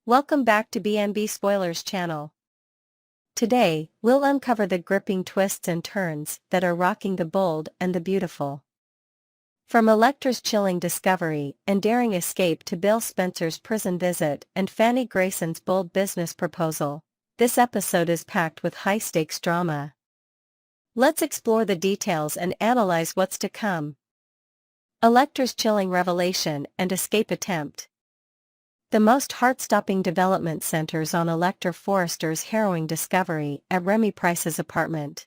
Welcome back to BNB Spoilers channel. Today, we'll uncover the gripping twists and turns that are rocking the bold and the beautiful. From Electra's chilling discovery and daring escape to Bill Spencer's prison visit and Fanny Grayson's bold business proposal, this episode is packed with high-stakes drama. Let's explore the details and analyze what's to come. Electra's chilling revelation and escape attempt. The most heart-stopping development centers on Electra Forrester's harrowing discovery at Remy Price's apartment.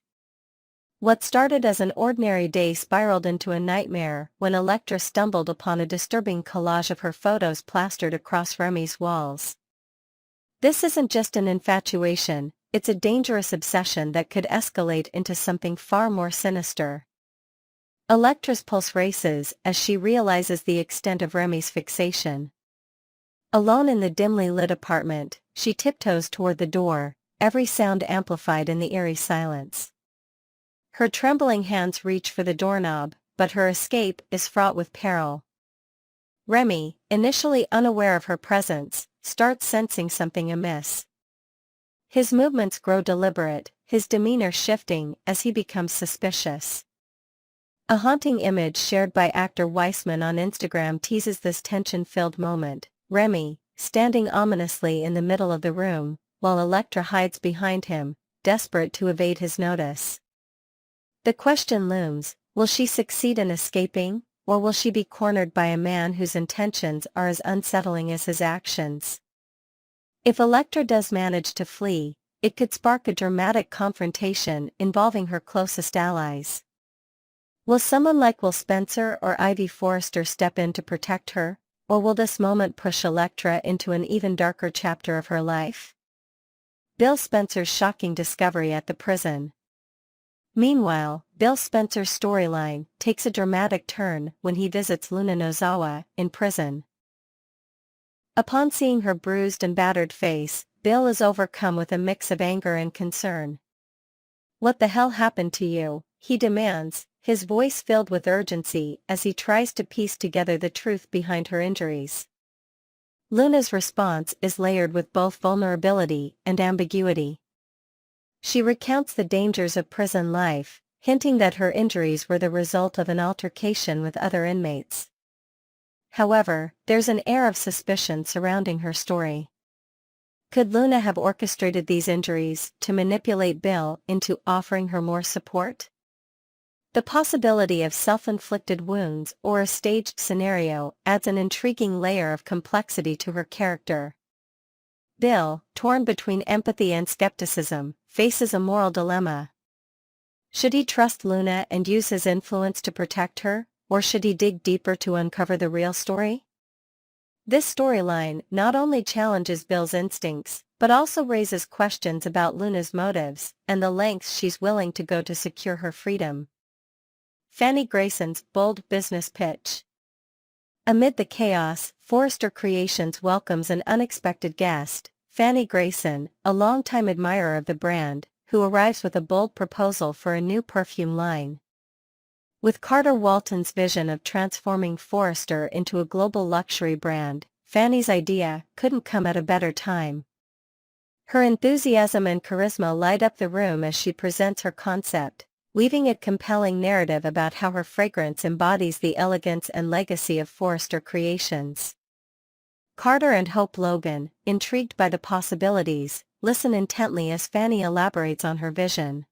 What started as an ordinary day spiraled into a nightmare when Electra stumbled upon a disturbing collage of her photos plastered across Remy's walls. This isn't just an infatuation, it's a dangerous obsession that could escalate into something far more sinister. Electra's pulse races as she realizes the extent of Remy's fixation. Alone in the dimly lit apartment, she tiptoes toward the door, every sound amplified in the eerie silence. Her trembling hands reach for the doorknob, but her escape is fraught with peril. Remy, initially unaware of her presence, starts sensing something amiss. His movements grow deliberate, his demeanor shifting as he becomes suspicious. A haunting image shared by actor Weissman on Instagram teases this tension-filled moment. Remy, standing ominously in the middle of the room, while Electra hides behind him, desperate to evade his notice. The question looms, will she succeed in escaping, or will she be cornered by a man whose intentions are as unsettling as his actions? If Electra does manage to flee, it could spark a dramatic confrontation involving her closest allies. Will someone like Will Spencer or Ivy Forrester step in to protect her? Or will this moment push Electra into an even darker chapter of her life? Bill Spencer's shocking discovery at the prison. Meanwhile, Bill Spencer's storyline takes a dramatic turn when he visits Luna Nozawa in prison. Upon seeing her bruised and battered face, Bill is overcome with a mix of anger and concern. "What the hell happened to you?" he demands, his voice filled with urgency as he tries to piece together the truth behind her injuries. Luna's response is layered with both vulnerability and ambiguity. She recounts the dangers of prison life, hinting that her injuries were the result of an altercation with other inmates. However, there's an air of suspicion surrounding her story. Could Luna have orchestrated these injuries to manipulate Bill into offering her more support? The possibility of self-inflicted wounds or a staged scenario adds an intriguing layer of complexity to her character. Bill, torn between empathy and skepticism, faces a moral dilemma. Should he trust Luna and use his influence to protect her, or should he dig deeper to uncover the real story? This storyline not only challenges Bill's instincts, but also raises questions about Luna's motives and the lengths she's willing to go to secure her freedom. Fanny Grayson's bold business pitch. Amid the chaos, Forrester Creations welcomes an unexpected guest, Fanny Grayson, a longtime admirer of the brand, who arrives with a bold proposal for a new perfume line. With Carter Walton's vision of transforming Forrester into a global luxury brand, Fanny's idea couldn't come at a better time. Her enthusiasm and charisma light up the room as she presents her concept, weaving a compelling narrative about how her fragrance embodies the elegance and legacy of Forrester Creations. Carter and Hope Logan, intrigued by the possibilities, listen intently as Fanny elaborates on her vision.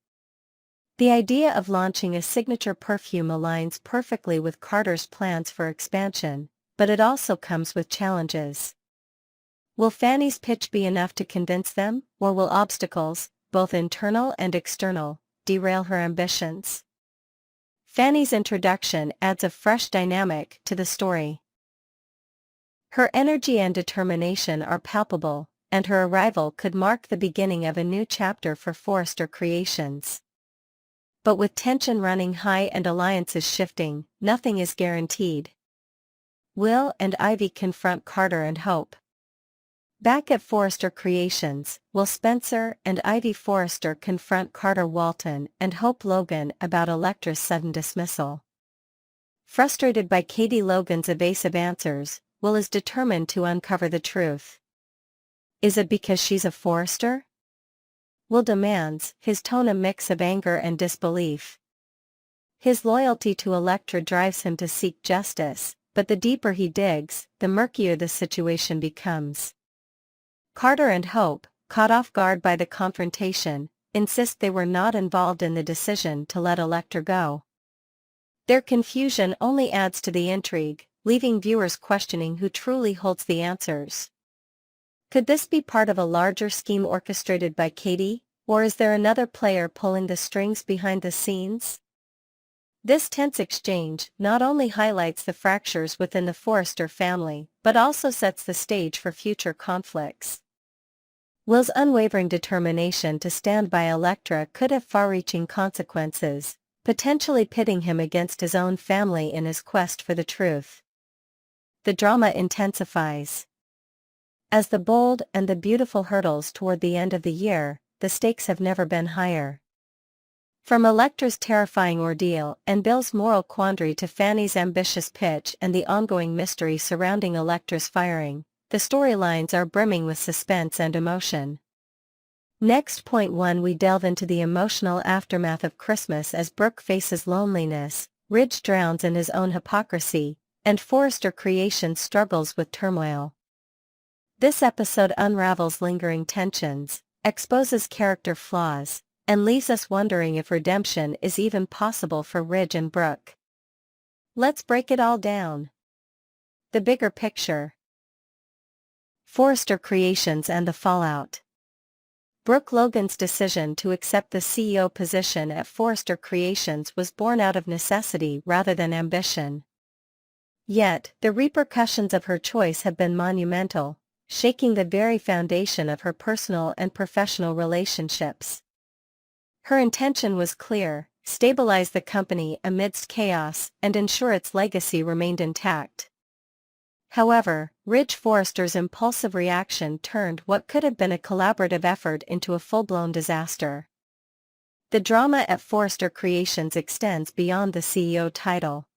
The idea of launching a signature perfume aligns perfectly with Carter's plans for expansion, but it also comes with challenges. Will Fanny's pitch be enough to convince them, or will obstacles, both internal and external, derail her ambitions? Fanny's introduction adds a fresh dynamic to the story. Her energy and determination are palpable, and her arrival could mark the beginning of a new chapter for Forrester Creations. But with tension running high and alliances shifting, nothing is guaranteed. Will and Ivy confront Carter and Hope. Back at Forrester Creations, Will Spencer and Ivy Forrester confront Carter Walton and Hope Logan about Electra's sudden dismissal. Frustrated by Katie Logan's evasive answers, Will is determined to uncover the truth. Is it because she's a Forrester? Will demands, his tone a mix of anger and disbelief. His loyalty to Electra drives him to seek justice, but the deeper he digs, the murkier the situation becomes. Carter and Hope, caught off guard by the confrontation, insist they were not involved in the decision to let Electra go. Their confusion only adds to the intrigue, leaving viewers questioning who truly holds the answers. Could this be part of a larger scheme orchestrated by Katie, or is there another player pulling the strings behind the scenes? This tense exchange not only highlights the fractures within the Forrester family, but also sets the stage for future conflicts. Will's unwavering determination to stand by Electra could have far-reaching consequences, potentially pitting him against his own family in his quest for the truth. The drama intensifies. As the bold and the beautiful hurdles toward the end of the year, the stakes have never been higher. From Electra's terrifying ordeal and Bill's moral quandary to Fanny's ambitious pitch and the ongoing mystery surrounding Electra's firing, the storylines are brimming with suspense and emotion. Next, point 1, we delve into the emotional aftermath of Christmas as Brooke faces loneliness, Ridge drowns in his own hypocrisy, and Forrester Creations struggles with turmoil. This episode unravels lingering tensions, exposes character flaws, and leaves us wondering if redemption is even possible for Ridge and Brooke. Let's break it all down. The bigger picture. Forrester Creations and the fallout. Brooke Logan's decision to accept the CEO position at Forrester Creations was born out of necessity rather than ambition. Yet, the repercussions of her choice have been monumental, shaking the very foundation of her personal and professional relationships. Her intention was clear: stabilize the company amidst chaos and ensure its legacy remained intact. However, Ridge Forrester's impulsive reaction turned what could have been a collaborative effort into a full-blown disaster. The drama at Forrester Creations extends beyond the CEO title.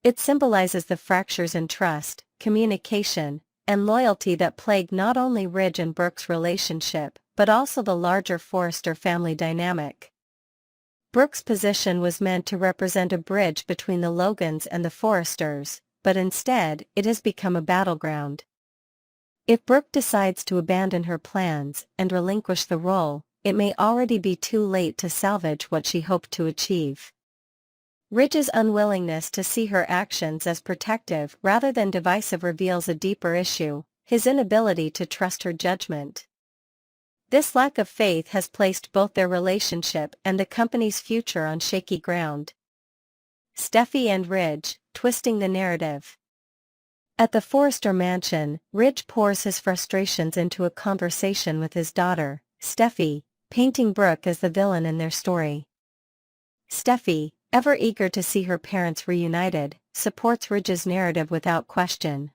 It symbolizes the fractures in trust, communication, and loyalty that plague not only Ridge and Brooke's relationship, but also the larger Forrester family dynamic. Brooke's position was meant to represent a bridge between the Logans and the Forresters, but instead, it has become a battleground. If Brooke decides to abandon her plans and relinquish the role, it may already be too late to salvage what she hoped to achieve. Ridge's unwillingness to see her actions as protective rather than divisive reveals a deeper issue: his inability to trust her judgment. This lack of faith has placed both their relationship and the company's future on shaky ground. Steffy and Ridge, twisting the narrative. At the Forrester mansion, Ridge pours his frustrations into a conversation with his daughter, Steffy, painting Brooke as the villain in their story. Steffy, ever eager to see her parents reunited, supports Ridge's narrative without question.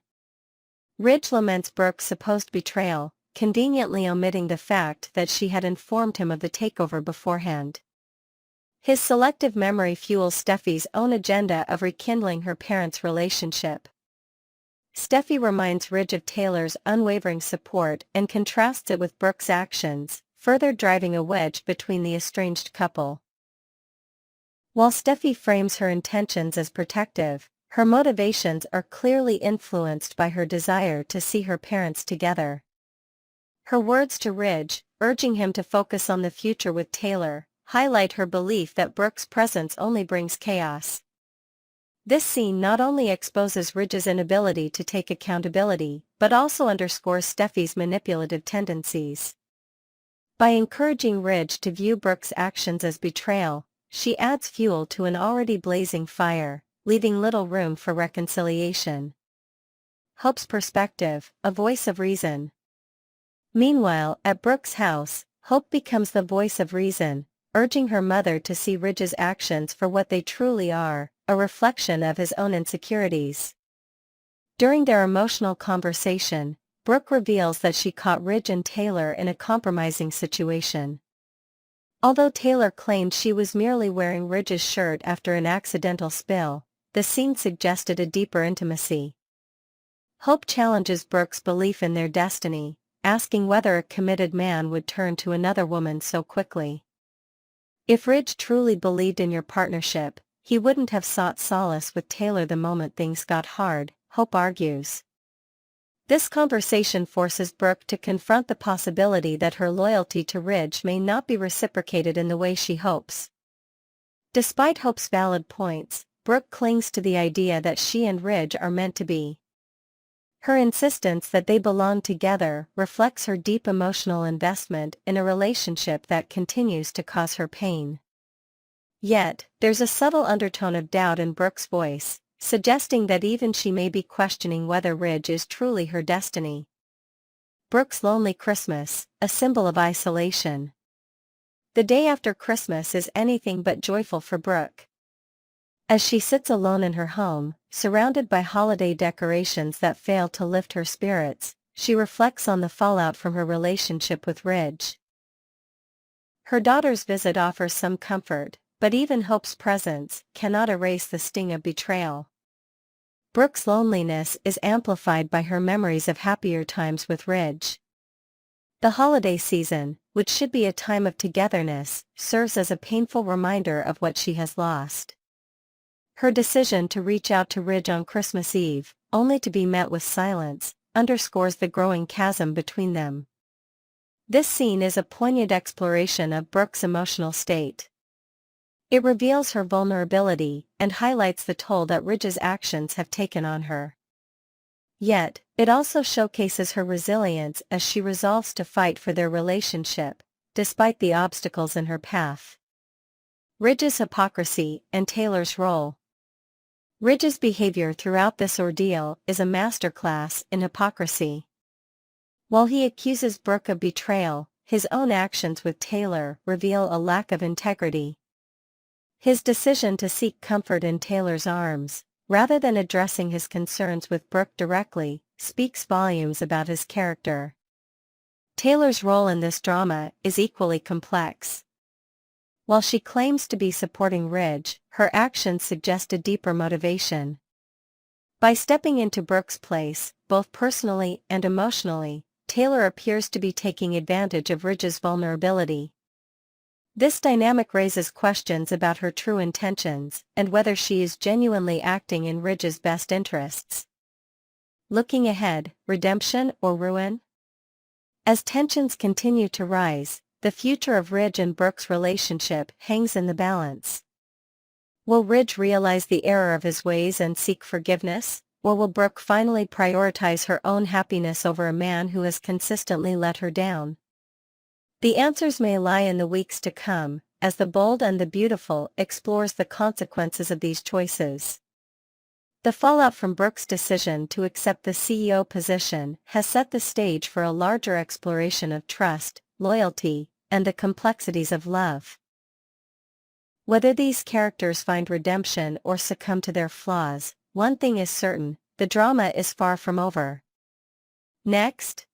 Ridge laments Brooke's supposed betrayal, conveniently omitting the fact that she had informed him of the takeover beforehand. His selective memory fuels Steffy's own agenda of rekindling her parents' relationship. Steffy reminds Ridge of Taylor's unwavering support and contrasts it with Brooke's actions, further driving a wedge between the estranged couple. While Steffy frames her intentions as protective, her motivations are clearly influenced by her desire to see her parents together. Her words to Ridge, urging him to focus on the future with Taylor, highlight her belief that Brooke's presence only brings chaos. This scene not only exposes Ridge's inability to take accountability, but also underscores Steffy's manipulative tendencies. By encouraging Ridge to view Brooke's actions as betrayal, she adds fuel to an already blazing fire, leaving little room for reconciliation. Hope's perspective, a voice of reason. Meanwhile, at Brooke's house, Hope becomes the voice of reason, urging her mother to see Ridge's actions for what they truly are, a reflection of his own insecurities. During their emotional conversation, Brooke reveals that she caught Ridge and Taylor in a compromising situation. Although Taylor claimed she was merely wearing Ridge's shirt after an accidental spill, the scene suggested a deeper intimacy. Hope challenges Brooke's belief in their destiny, asking whether a committed man would turn to another woman so quickly. If Ridge truly believed in your partnership, he wouldn't have sought solace with Taylor the moment things got hard, Hope argues. This conversation forces Brooke to confront the possibility that her loyalty to Ridge may not be reciprocated in the way she hopes. Despite Hope's valid points, Brooke clings to the idea that she and Ridge are meant to be. Her insistence that they belong together reflects her deep emotional investment in a relationship that continues to cause her pain. Yet, there's a subtle undertone of doubt in Brooke's voice, suggesting that even she may be questioning whether Ridge is truly her destiny. Brooke's lonely Christmas, a symbol of isolation. The day after Christmas is anything but joyful for Brooke. As she sits alone in her home, surrounded by holiday decorations that fail to lift her spirits, she reflects on the fallout from her relationship with Ridge. Her daughter's visit offers some comfort, but even Hope's presence cannot erase the sting of betrayal. Brooke's loneliness is amplified by her memories of happier times with Ridge. The holiday season, which should be a time of togetherness, serves as a painful reminder of what she has lost. Her decision to reach out to Ridge on Christmas Eve, only to be met with silence, underscores the growing chasm between them. This scene is a poignant exploration of Brooke's emotional state. It reveals her vulnerability and highlights the toll that Ridge's actions have taken on her. Yet, it also showcases her resilience as she resolves to fight for their relationship, despite the obstacles in her path. Ridge's hypocrisy and Taylor's role. Ridge's behavior throughout this ordeal is a masterclass in hypocrisy. While he accuses Brooke of betrayal, his own actions with Taylor reveal a lack of integrity. His decision to seek comfort in Taylor's arms, rather than addressing his concerns with Brooke directly, speaks volumes about his character. Taylor's role in this drama is equally complex. While she claims to be supporting Ridge, her actions suggest a deeper motivation. By stepping into Brooke's place, both personally and emotionally, Taylor appears to be taking advantage of Ridge's vulnerability. This dynamic raises questions about her true intentions and whether she is genuinely acting in Ridge's best interests. Looking ahead, redemption or ruin? As tensions continue to rise, the future of Ridge and Brooke's relationship hangs in the balance. Will Ridge realize the error of his ways and seek forgiveness, or will Brooke finally prioritize her own happiness over a man who has consistently let her down? The answers may lie in the weeks to come, as The Bold and the Beautiful explores the consequences of these choices. The fallout from Brooke's decision to accept the CEO position has set the stage for a larger exploration of trust, loyalty, and the complexities of love. Whether these characters find redemption or succumb to their flaws, one thing is certain: the drama is far from over. Next,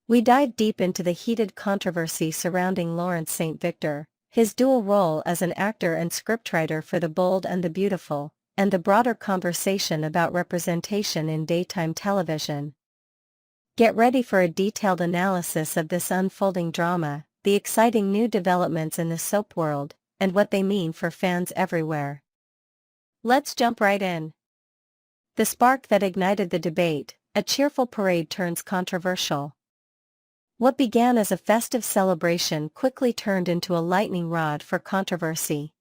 we dive deep into the heated controversy surrounding Lawrence St. Victor, his dual role as an actor and scriptwriter for The Bold and the Beautiful, and the broader conversation about representation in daytime television. Get ready for a detailed analysis of this unfolding drama, the exciting new developments in the soap world, and what they mean for fans everywhere. Let's jump right in. The spark that ignited the debate: a cheerful parade turns controversial. What began as a festive celebration quickly turned into a lightning rod for controversy.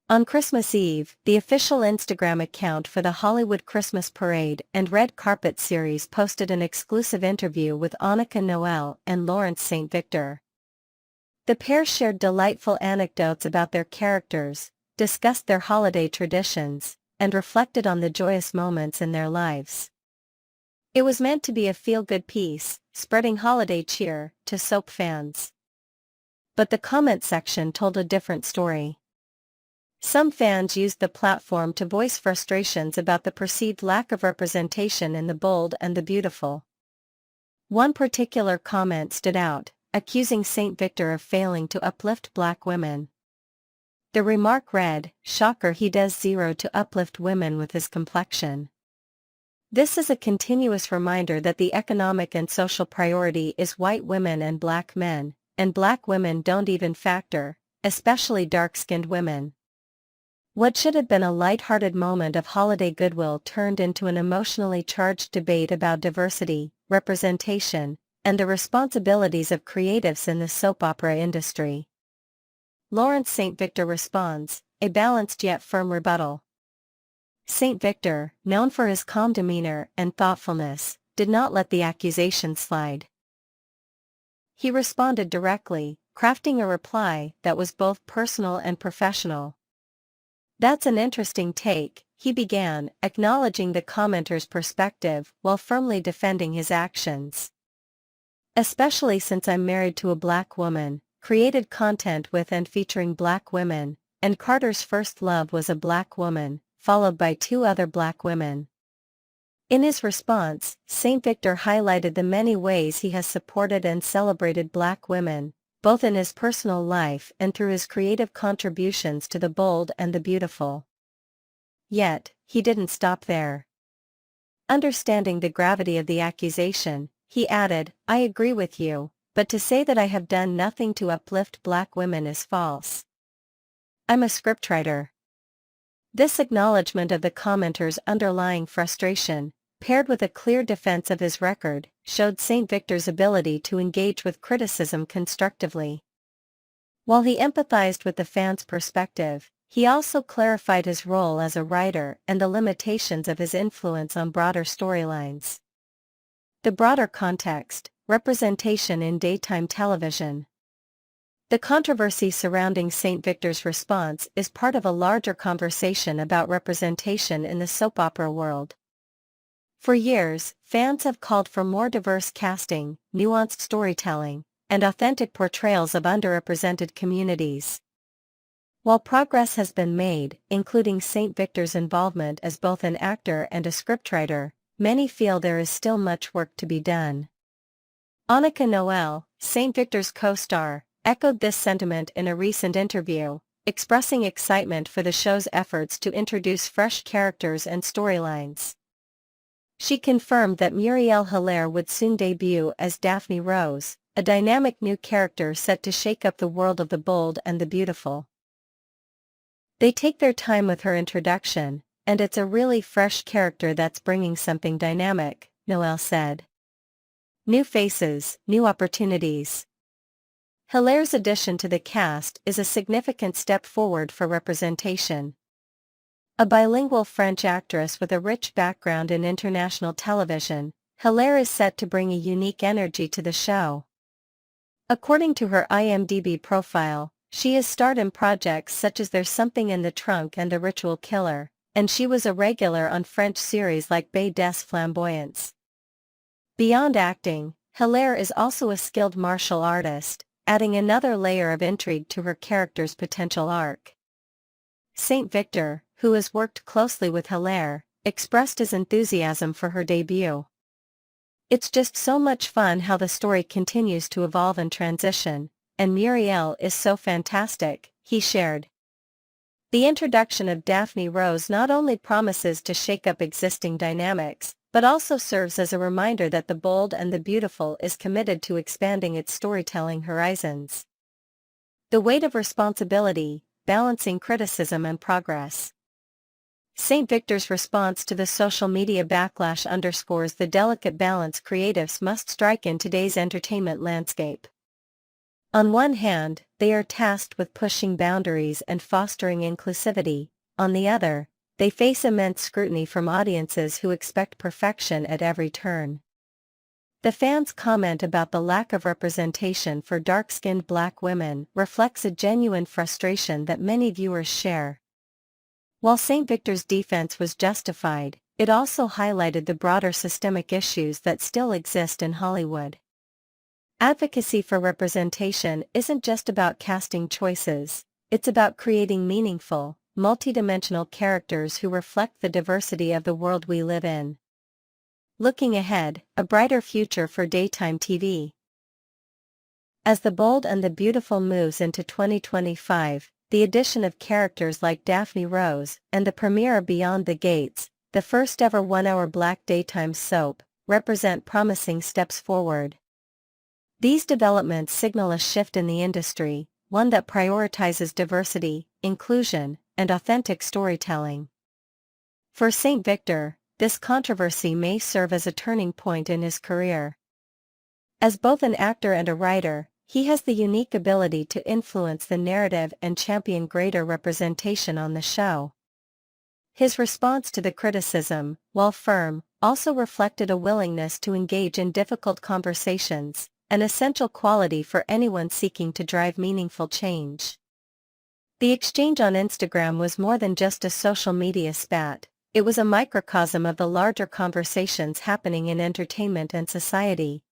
On Christmas Eve, the official Instagram account for the Hollywood Christmas Parade and Red Carpet series posted an exclusive interview with Annika Noel and Lawrence St. Victor. The pair shared delightful anecdotes about their characters, discussed their holiday traditions, and reflected on the joyous moments in their lives. It was meant to be a feel-good piece, spreading holiday cheer to soap fans. But the comment section told a different story. Some fans used the platform to voice frustrations about the perceived lack of representation in The Bold and the Beautiful. One particular comment stood out, accusing St. Victor of failing to uplift black women. The remark read, "Shocker, he does zero to uplift women with his complexion." This is a continuous reminder that the economic and social priority is white women and black men, and black women don't even factor, especially dark-skinned women. What should have been a light-hearted moment of holiday goodwill turned into an emotionally charged debate about diversity, representation, and the responsibilities of creatives in the soap opera industry. Lawrence St. Victor responds, a balanced yet firm rebuttal. St. Victor, known for his calm demeanor and thoughtfulness, did not let the accusation slide. He responded directly, crafting a reply that was both personal and professional. "That's an interesting take," he began, acknowledging the commenter's perspective while firmly defending his actions. "Especially since I'm married to a black woman, created content with and featuring black women, and Carter's first love was a black woman, followed by 2 other black women." In his response, St. Victor highlighted the many ways he has supported and celebrated black women, both in his personal life and through his creative contributions to the bold and the beautiful. Yet, he didn't stop there. Understanding the gravity of the accusation, he added, "I agree with you, but to say that I have done nothing to uplift black women is false. I'm a scriptwriter." This acknowledgement of the commenter's underlying frustration, paired with a clear defense of his record, showed St. Victor's ability to engage with criticism constructively. While he empathized with the fans' perspective, he also clarified his role as a writer and the limitations of his influence on broader storylines. The broader context: representation in daytime television. The controversy surrounding St. Victor's response is part of a larger conversation about representation in the soap opera world. For years, fans have called for more diverse casting, nuanced storytelling, and authentic portrayals of underrepresented communities. While progress has been made, including St. Victor's involvement as both an actor and a scriptwriter, many feel there is still much work to be done. Annika Noel, St. Victor's co-star, echoed this sentiment in a recent interview, expressing excitement for the show's efforts to introduce fresh characters and storylines. She confirmed that Muriel Hilaire would soon debut as Daphne Rose, a dynamic new character set to shake up the world of the bold and the beautiful. "They take their time with her introduction, and it's a really fresh character that's bringing something dynamic," Noel said. "New faces, new opportunities." Hilaire's addition to the cast is a significant step forward for representation. A bilingual French actress with a rich background in international television, Hilaire is set to bring a unique energy to the show. According to her IMDb profile, she has starred in projects such as There's Something in the Trunk and A Ritual Killer, and she was a regular on French series like Baie des Flamboyants. Beyond acting, Hilaire is also a skilled martial artist, adding another layer of intrigue to her character's potential arc. St. Victor, who has worked closely with Hilaire, expressed his enthusiasm for her debut. "It's just so much fun how the story continues to evolve and transition, and Muriel is so fantastic," he shared. The introduction of Daphne Rose not only promises to shake up existing dynamics, but also serves as a reminder that the bold and the beautiful is committed to expanding its storytelling horizons. The weight of responsibility, balancing criticism and progress. St. Victor's response to the social media backlash underscores the delicate balance creatives must strike in today's entertainment landscape. On one hand, they are tasked with pushing boundaries and fostering inclusivity. On the other, they face immense scrutiny from audiences who expect perfection at every turn. The fans' comment about the lack of representation for dark-skinned black women reflects a genuine frustration that many viewers share. While St. Victor's defense was justified, it also highlighted the broader systemic issues that still exist in Hollywood. Advocacy for representation isn't just about casting choices, it's about creating meaningful, multidimensional characters who reflect the diversity of the world we live in. Looking ahead, a brighter future for daytime TV. As the bold and the beautiful moves into 2025, the addition of characters like Daphne Rose and the premiere of Beyond the Gates the first ever 1-hour black daytime soap, represent promising steps forward. These developments signal a shift in the industry, one that prioritizes diversity, inclusion, and authentic storytelling. For St. Victor, this controversy may serve as a turning point in his career. As both an actor and a writer, he has the unique ability to influence the narrative and champion greater representation on the show. His response to the criticism, while firm, also reflected a willingness to engage in difficult conversations, an essential quality for anyone seeking to drive meaningful change. The exchange on Instagram was more than just a social media spat, it was a microcosm of the larger conversations happening in entertainment and society.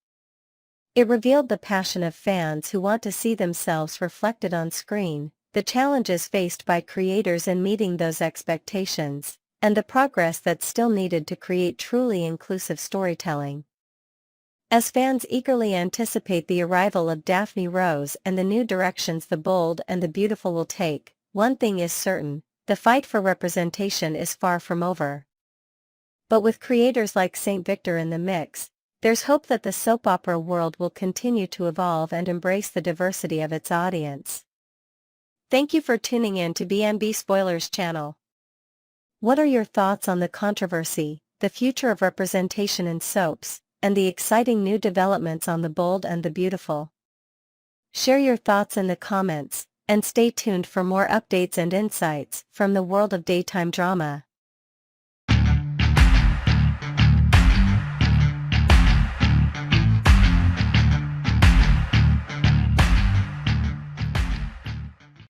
It revealed the passion of fans who want to see themselves reflected on screen, the challenges faced by creators in meeting those expectations, and the progress that's still needed to create truly inclusive storytelling. As fans eagerly anticipate the arrival of Daphne Rose and the new directions The Bold and the Beautiful will take, one thing is certain, the fight for representation is far from over. But with creators like St. Victor in the mix, there's hope that the soap opera world will continue to evolve and embrace the diversity of its audience. Thank you for tuning in to B&B Spoilers channel. What are your thoughts on the controversy, the future of representation in soaps, and the exciting new developments on The Bold and the Beautiful? Share your thoughts in the comments, and stay tuned for more updates and insights from the world of daytime drama.